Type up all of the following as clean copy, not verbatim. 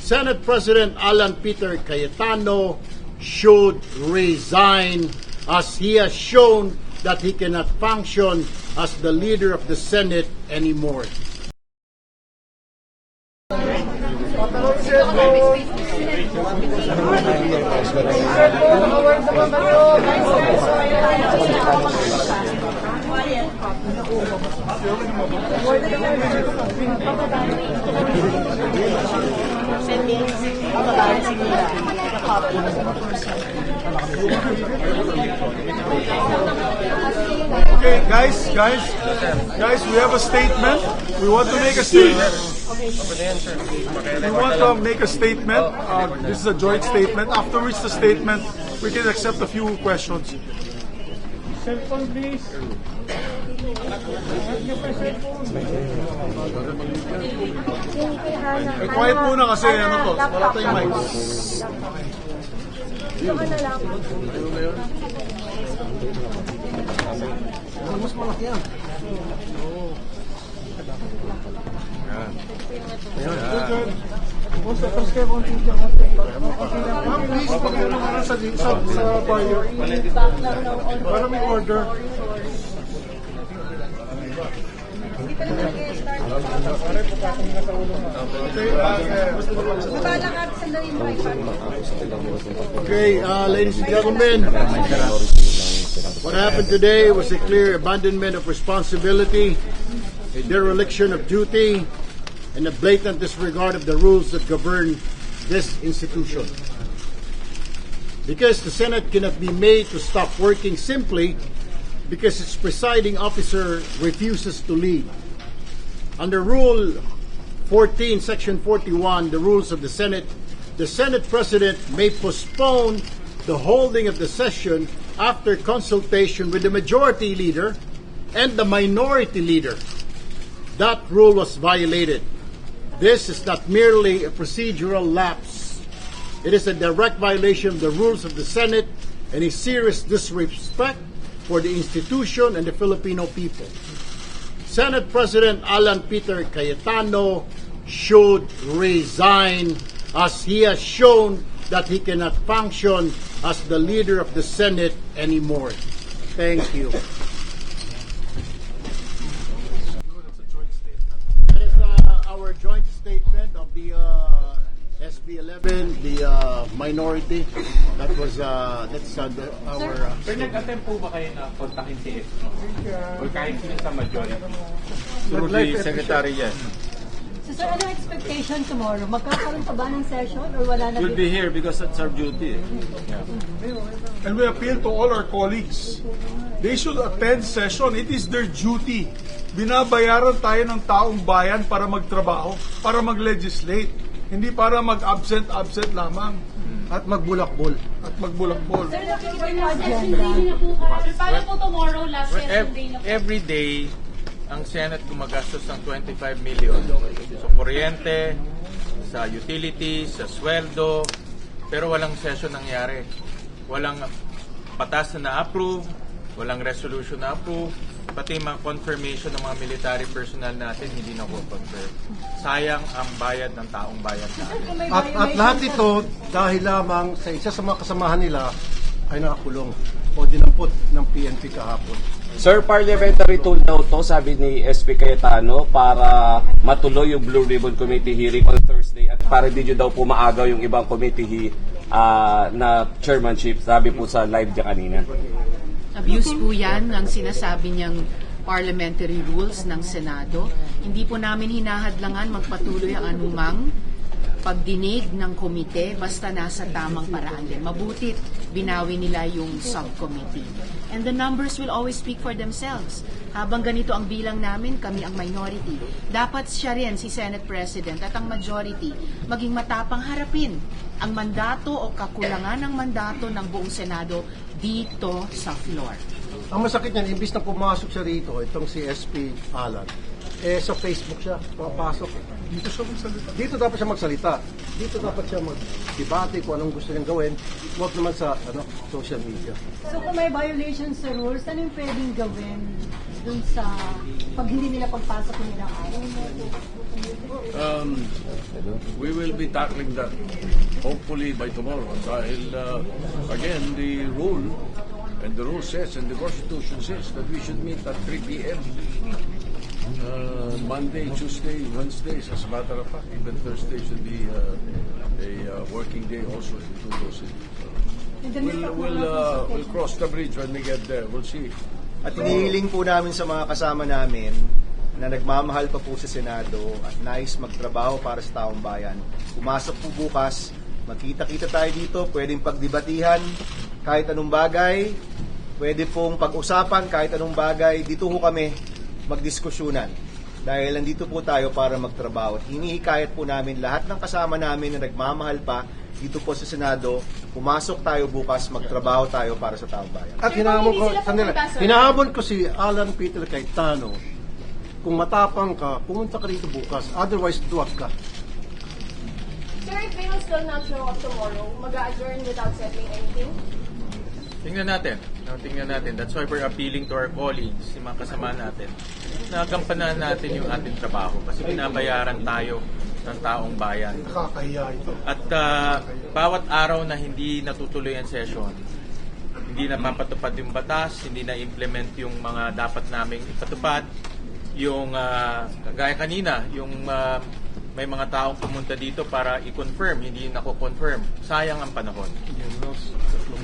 Senate President Alan Peter Cayetano should resign, as he has shown that he cannot function as the leader of the Senate anymore. Okay, guys, we have a statement. We want to make a statement. We want to make a statement. This is a joint statement. After which the statement, we can accept a few questions. Cellphone, please. Quiet muna kasi ano to, wala tayong mic. Mas malaki yan. Please, pag-ano nga sa buyer. Para may order. Okay, ladies and gentlemen, what happened today was a clear abandonment of responsibility, a dereliction of duty, and a blatant disregard of the rules that govern this institution. Because the Senate cannot be made to stop working simply because its presiding officer refuses to lead. Under Rule 14, Section 41, the rules of the Senate President may postpone the holding of the session after consultation with the majority leader and the minority leader. That rule was violated. This is not merely a procedural lapse. It is a direct violation of the rules of the Senate and a serious disrespect for the institution and the Filipino people. Senate President Alan Peter Cayetano should resign, as he has shown that he cannot function as the leader of the Senate anymore. Thank you. That is our joint statement of the SB 11, the minority. That was our. Sir, nag-attempt po ba kayo na kontakin si SB? O kahit sino sa majority? Through the secretary, yes. So sir, ano expectation tomorrow? Magkakaroon pa ba ng session or wala na? We'll be here because that's our duty. Yeah. And we appeal to all our colleagues. They should attend session. It is their duty. Binabayaran tayo ng taong bayan para magtrabaho, para mag-legislate. Hindi para mag-absent lamang. At magbulakbol. Sir, nakikita yung agenda. Paano po tomorrow, last session day na po? Every day, ang Senate gumagastos ng 25 million sa kuryente, sa utilities, sa sweldo, pero walang session nangyari. Walang patas na na-approve, walang resolution na-approve, pati mga confirmation ng mga military personnel natin hindi na-confirm. Sayang ang bayad ng taong bayan natin. At lahat ito dahil lamang sa isa sa mga kasamahan nila ay nakakulong o dinampot ng PNP kahapon. Sir, parliamentary tool daw to, sabi ni SP Cayetano, para matuloy yung Blue Ribbon Committee hearing on Thursday at para di nyo daw po maagaw yung ibang committee na chairmanship, sabi po sa live niya kanina. Abuse po yan ang sinasabi niyang parliamentary rules ng Senado. Hindi po namin hinahadlangan magpatuloy ang anumang pagdinig ng komite basta nasa tamang paraan din. Mabutit binawi nila yung subcommittee. And the numbers will always speak for themselves. Habang ganito ang bilang namin, kami ang minority. Dapat siya rin, si Senate President at ang majority, maging matapang harapin ang mandato o kakulangan ng mandato ng buong Senado dito sa floor. Ang masakit niyan, imbis na pumasok siya rito, itong si SP Alan, sa Facebook siya, papasok. Dito dapat siya magsalita. Dito dapat siya mag-debate kung anong gusto niyang gawin. Huwag naman sa social media. So kung may violations sa rules, ano yung pwedeng gawin? dun sa pag hindi nila pagpasok ng ilang araw? We will be tackling that hopefully by tomorrow. Dahil again, the rule and the rule says and the Constitution says that we should meet at 3 p.m. Monday, Tuesday, Wednesdays. As a matter of fact, even Thursday should be a working day also to do those things. We'll cross the bridge when we get there. We'll see. At inihiling po namin sa mga kasama namin na nagmamahal pa po sa Senado at nais magtrabaho para sa taong bayan. Pumasok po bukas, magkita-kita tayo dito, pwedeng pagdebatihan kahit anong bagay, pwede pong pag-usapan kahit anong bagay. Dito po kami magdiskusyonan dahil nandito po tayo para magtrabaho. At hinihikayat po namin lahat ng kasama namin na nagmamahal pa dito po sa Senado, pumasok tayo bukas, magtrabaho tayo para sa taong bayan. At hinahabol ko si Alan Peter Cayetano, kung matapang ka, pumunta ka dito bukas, otherwise duwag ka. Sir, if they will still not show up tomorrow, mag-adjourn without settling anything? Tingnan natin. Tingnan natin. That's why we're appealing to our colleagues, yung mga kasama natin, na gampanan natin yung ating trabaho kasi binabayaran tayo ng taong bayan. Nakakahiya ito. At bawat araw na hindi natutuloy ang session, hindi napapatupad yung batas, hindi na-implement yung mga dapat naming ipatupad, yung kagaya kanina, yung may mga taong pumunta dito para i-confirm, hindi nako-confirm. Sayang ang panahon.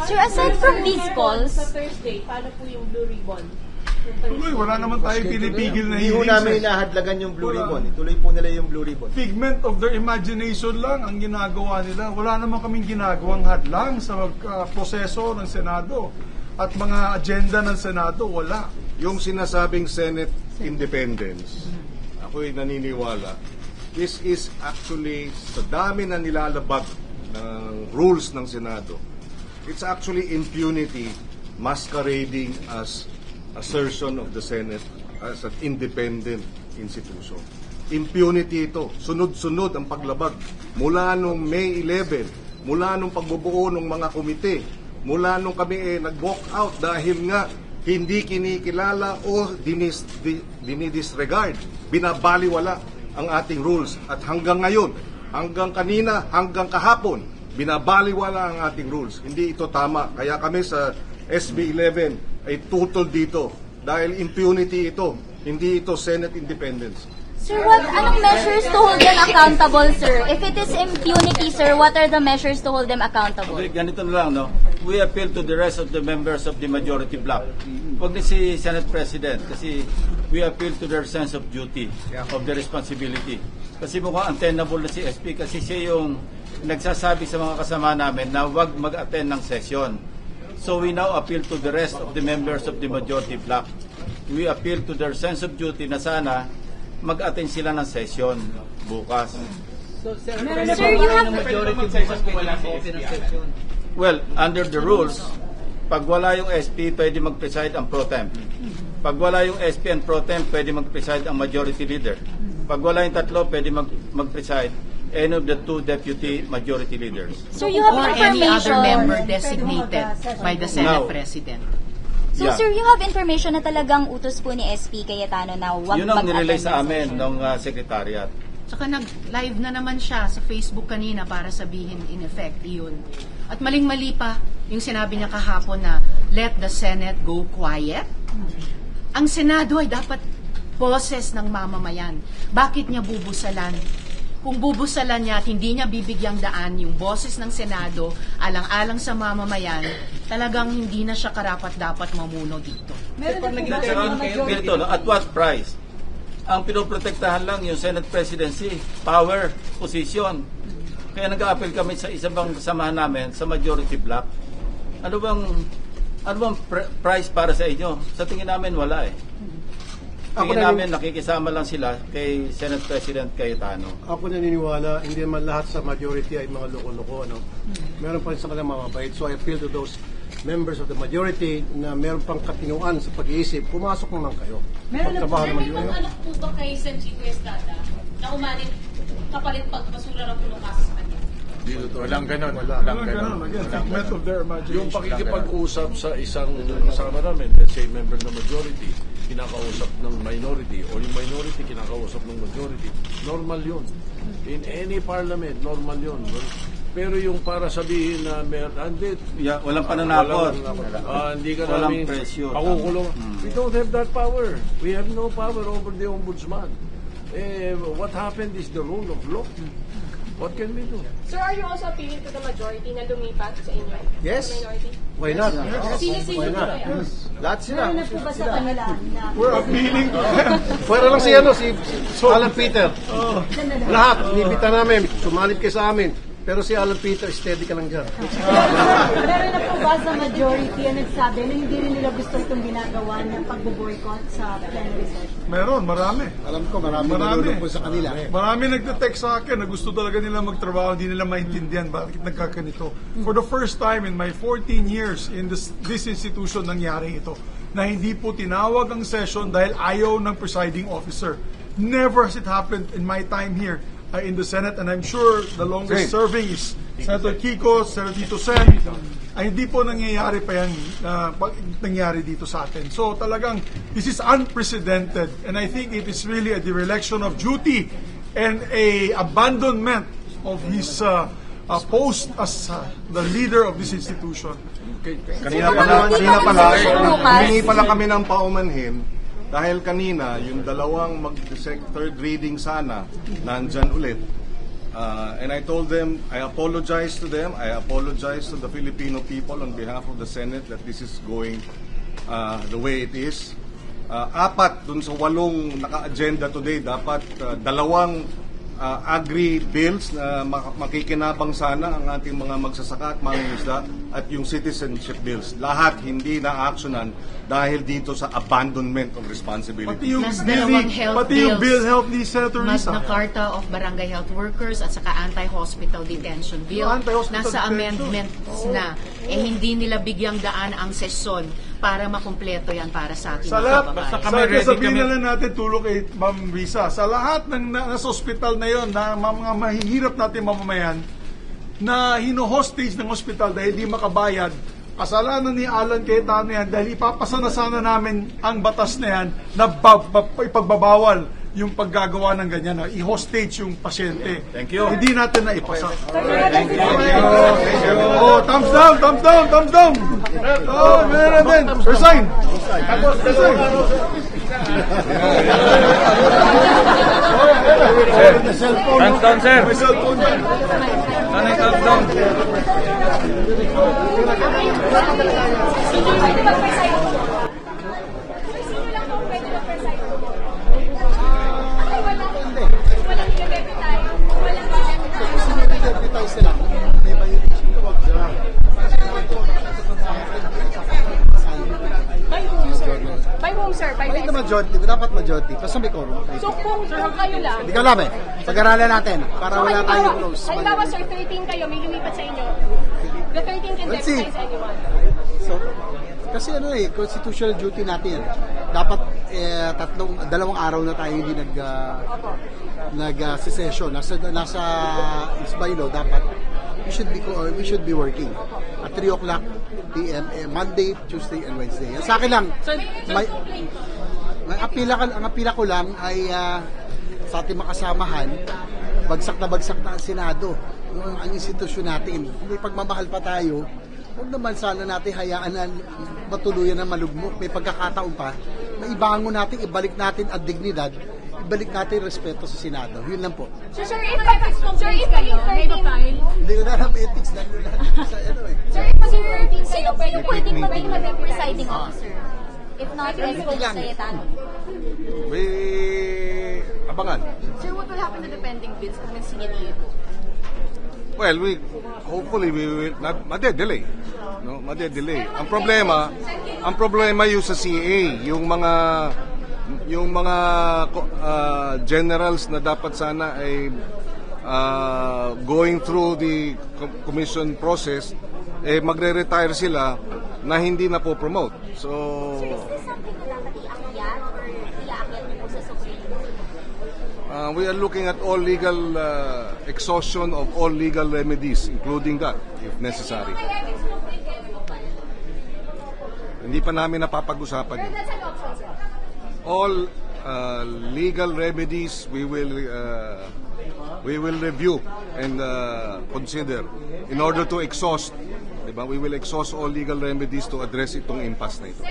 Sir, aside from these calls, Sa Thursday, paano po yung Blue Ribbon? Tuloy, wala naman tayo pinipigil na Hindi po hearings. namin inahadlagan yung Blue Ribbon. Ituloy po nila yung Blue Ribbon. Figment of their imagination lang ang ginagawa nila. Wala naman kaming ginagawang hadlang sa proseso ng Senado. At mga agenda ng Senado, wala. Yung sinasabing Senate independence, ako'y naniniwala, this is actually sa dami na nilalabag ng rules ng Senado. It's actually impunity masquerading as assertion of the Senate as an independent institution. Impunity ito. Sunod-sunod ang paglabag. Mula nung May 11, mula nung pagbubuo ng mga komite, mula nung kami nag-walk out dahil nga hindi kinikilala o dinidisregard, binabaliwala ang ating rules. At hanggang ngayon, hanggang kanina, hanggang kahapon, binabaliwala ang ating rules. Hindi ito tama. Kaya kami sa SB 11 ay tutol dito dahil impunity ito, hindi ito Senate independence. sir, anong measures to hold them accountable, sir? If it is impunity, sir, what are the measures to hold them accountable? Okay, ganito na lang, no? We appeal to the rest of the members of the majority bloc. Huwag na si Senate President kasi we appeal to their sense of duty, of their responsibility. Kasi mukhang untenable na si SP kasi siya yung nagsasabi sa mga kasama namin na huwag mag-attend ng session. So we now appeal to the rest of the members of the majority bloc. We appeal to their sense of duty na sana mag-attend sila ng session bukas. Sir, you have... Well, under the rules, pag wala yung SP, pwede mag-preside ang pro temp. Pag wala yung SP and pro temp, pwede mag-preside ang majority leader. Pag wala yung tatlo, pwede mag-preside any of the two deputy majority leaders. Sir, you have Or any other information... member designated by the Senate No. President. So, Yeah. sir, you have information na talagang utos po ni SP Cayetano na huwag Yun ang mag-attend nirelay ng sa amin session. ng secretariat. Saka nag-live na naman siya sa Facebook kanina para sabihin in effect iyon. At maling-mali pa yung sinabi niya kahapon na let the Senate go quiet. Ang Senado ay dapat boses ng mamamayan. Bakit niya bubusalan? Kung bubusalan niya at hindi niya bibigyang daan yung boses ng Senado alang-alang sa mamamayan, talagang hindi na siya karapat-dapat mamuno dito. Ganito, no? At what price? Ang pinoprotektahan lang yung Senate presidency, power, position. Kaya nag-a-appel kami sa isa bang kasamahan namin sa majority bloc. Ano bang price para sa inyo? Sa tingin namin wala eh. Tingin namin nakikisama lang sila kay Senate President Cayetano. Ako naniniwala, hindi naman lahat sa majority ay mga loko-loko. Ano? Meron pa rin sa kanila mga mabait. So I appeal to those members of the majority na meron pang katinuan sa pag-iisip, pumasok naman kayo. Pagtrabaho naman yun. May alok po ba kay San Chico Estrada na umanin kapalit pagbasura ng pulong kaso sa kanya? Walang ganun. Walang ganun. Again, figment of their imagination. Yung pakikipag-usap sa isang kasama namin, let's say member ng majority, kinakausap ng minority o yung minority kinakausap ng majority, normal yun. In any parliament, normal yun. Pero yung para sabihin na Walang pananakot. hindi ka Walang namin presyo. pakukulong. We don't have that power. We have no power over the ombudsman. What happened is the rule of law. What can we do? Sir, are you also appealing to the majority na lumipat sa inyo? Yes. Sa minority? Why not? Sino Lahat sila. Meron na po ba sa kanila na We're appealing to them. Pwera lang si Alan Peter. Lahat, inibita namin, sumalip kayo sa amin. Pero si Alan Peter, steady ka lang dyan. meron na po ba sa majority ang nagsabi na hindi rin nila gusto itong ginagawa ng pagbo-boycott sa plenary session? Meron, marami. Alam ko, marami nalulungkot sa kanila. Marami nagte-text sa akin na gusto talaga nila magtrabaho, hindi nila maintindihan bakit nagkakanito. For the first time in my 14 years in this institution nangyari ito, na hindi po tinawag ang session dahil ayaw ng presiding officer. Never has it happened in my time here in the Senate, and I'm sure the longest serving is Senator Kiko, Senator Tito Sen. Ay hindi po nangyayari pa yan nangyari dito sa atin. So talagang this is unprecedented, and I think it is really a dereliction of duty and a abandonment of his post as the leader of this institution. Kanina pala kami ng paumanhin dahil kanina yung dalawang third reading sana nandyan ulit. And I told them, I apologize to them, I apologize to the Filipino people on behalf of the Senate that this is going the way it is. 4 dun sa 8 naka-agenda today, dapat 2 agri-bills na makikinabang sana ang ating mga magsasaka at mangingisda at yung citizenship bills. Lahat hindi na-actionan dahil dito sa abandonment of responsibility. Pati yung bill health ni Senator Risa. Magna Carta of Barangay Health Workers at saka Anti-Hospital Detention Bill. Nasa amendments na. Hindi nila bigyang daan ang sesyon para makumpleto yan para sa ating mga kababayan. Sabihin na lang natin tulong kay Ma'am Risa. Sa lahat ng nasa ospital na yon, na mga mahihirap natin mamamayan, na hino-hostage ng ospital dahil di makabayad, kasalanan ni Alan Cayetano yan dahil ipapasa na sana namin ang batas na yan na ipagbabawal yung paggagawa ng ganyan, na i-hostage yung pasyente. Thank you. Hindi natin na ipasa. Thank you. Oh, thumbs down, thumbs down, thumbs down. Oh, meron din. Resign. Resign. Hands down, sir. May cellphone dyan. Hands down. Sino pwede mag-preside? Sino lang po pwede mag-preside? Walang i-deputize. Walang Deputize sila. May violation. Huwag sila. By whom, sir? By May majority. Dapat majority. Basta may quorum. So kung kayo lang, Hindi ka alam eh. Pag-aralan natin. Para wala tayong close. halimbawa, sir, 13 kayo, may lumipat sa inyo. The 13 can Let's see. deputize anyone. So, kasi constitutional duty natin. Dapat 2 araw na tayo hindi nag-session. Nasa is by law dapat we should be working at 3 o'clock PM Monday, Tuesday and Wednesday. Sa akin lang, ang apila ko lang ay sa ating makasamahan, bagsak na ang Senado, ang institusyon natin. May pagmamahal pa tayo. Huwag naman sana natin hayaan na matuluyan na malugmok. May pagkakataon pa, maibangon natin, ibalik natin ang dignidad, ibalik natin respeto sa Senado. Yun lang po. Sir, if kayo 13, Hindi ko na alam ethics lang yun sa sir, if kasi 13 kayo, Sino pwedeng maging mag-presiding presiding officer? If not President Cayetano. May abangan. Sir, what will happen to the pending bills kung nagsingit ito? Well, hopefully we will not made-delay. No, made-delay. Ang problema yung sa CA, yung mga generals na dapat sana ay going through the commission process, magre-retire sila na hindi na po promote. So Is this something na dapat iakyat or iakyat mo sa Supreme? we are looking at all legal exhaustion of all legal remedies, including that, if necessary. Hindi pa namin napapag-usapan yun. that's an option, sir. all legal remedies we will review and consider in order to exhaust, diba? We will exhaust all legal remedies to address itong impasse na ito.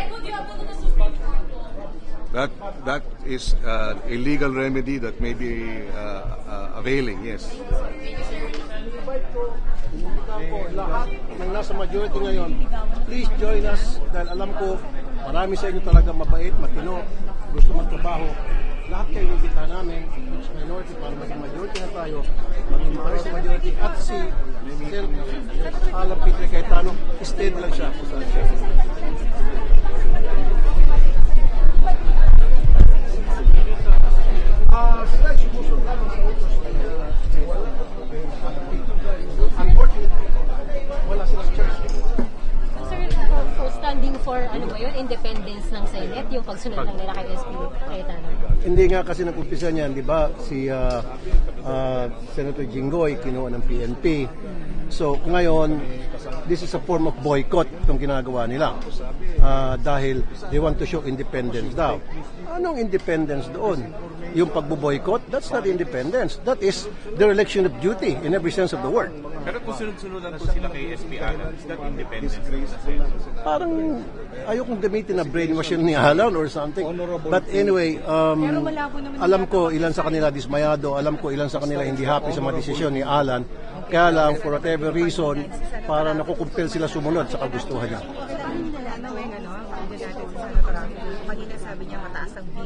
That is a legal remedy that may be availing, yes. Lahat ng nasa majority ngayon, please join us dahil alam ko marami sa inyo talaga mabait, matino, gusto magtrabaho. Lahat kayo imbitahan namin sa minority para maging majority na tayo, maging sa majority at si Sir Alan Peter Cayetano, steady lang siya kung saan siya. Sila sumusunod namin sa utos unfortunately, wala silang church. Sir, so standing for ano ba yun, independence ng Senate, yung pagsunod ng nila kay SP Cayetano? Hindi nga kasi nag-umpisa niyan, di ba, si Senator Jinggoy kinuha ng PNP. So ngayon, this is a form of boycott itong ginagawa nila. Dahil they want to show independence daw. Anong independence doon? Yung pagbo-boycott, that's not independence. That is their election of duty in every sense of the word. Pero kung sunod-sunudan po sila kay SP Alan, is that independence? Parang ayokong gamitin na brainwash yun ni Alan or something. But anyway, alam ko ilan sa kanila dismayado, alam ko ilan sa kanila hindi happy sa mga desisyon ni Alan. Kaya lang, for whatever reason, para nakukumpel sila sumunod sa kagustuhan niya.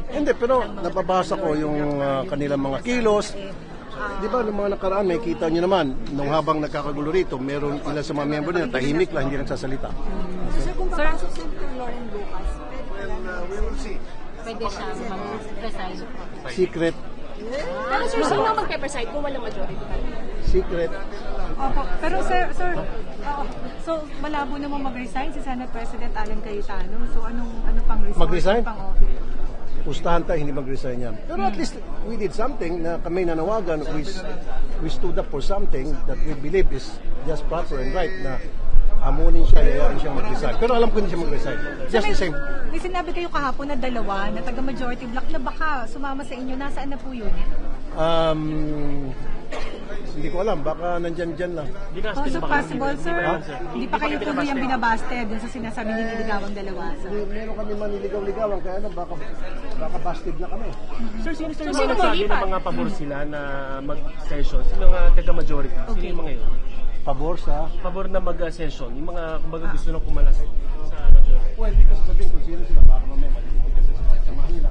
Hindi, pero nababasa ko yung kanilang mga kilos. Di ba, ng mga nakaraan, may kita nyo naman, nung habang nagkakagulo rito, meron ilan sa mga member nila, tahimik lang, hindi nagsasalita. Sir, kung papasok si Lauren Lucas, pwede siya mag-resign. Secret. Pero sir, sino ang magpe-preside kung walang majority? Secret. Opo. Pero sir, so malabo naman mag-resign si Senate President Alan Cayetano. So ano pang resign? Mag-resign? Pang office? Pustahan tayo, hindi mag-resign yan. Pero at least we did something na kami nanawagan, we stood up for something that we believe is just proper and right na amunin siya, yayain siya mag-resign. Pero alam ko hindi siya mag-resign. Just the same. May sinabi kayo kahapon na dalawa na taga-majority block na baka sumama sa inyo. Nasaan na po yun? Hindi ko alam, baka nandyan lang. So possible, sir? Hindi pa kayo tuloy yung binabasted dun sa sinasabi nililigawan dalawa. Meron kami maniligaw-ligawan, kaya baka busted na kami. Sir, sino nagsabi na mga pabor sila na mag-session? Sino nga taga-majority? Sino yung mga yun? Pabor sa? Pabor na mag-session. Yung mga kumbaga gusto nang pumalas sa majority. Well, hindi ko sasabihin kung sino sila, baka mamaya maliligaw kasi sa samahan nila.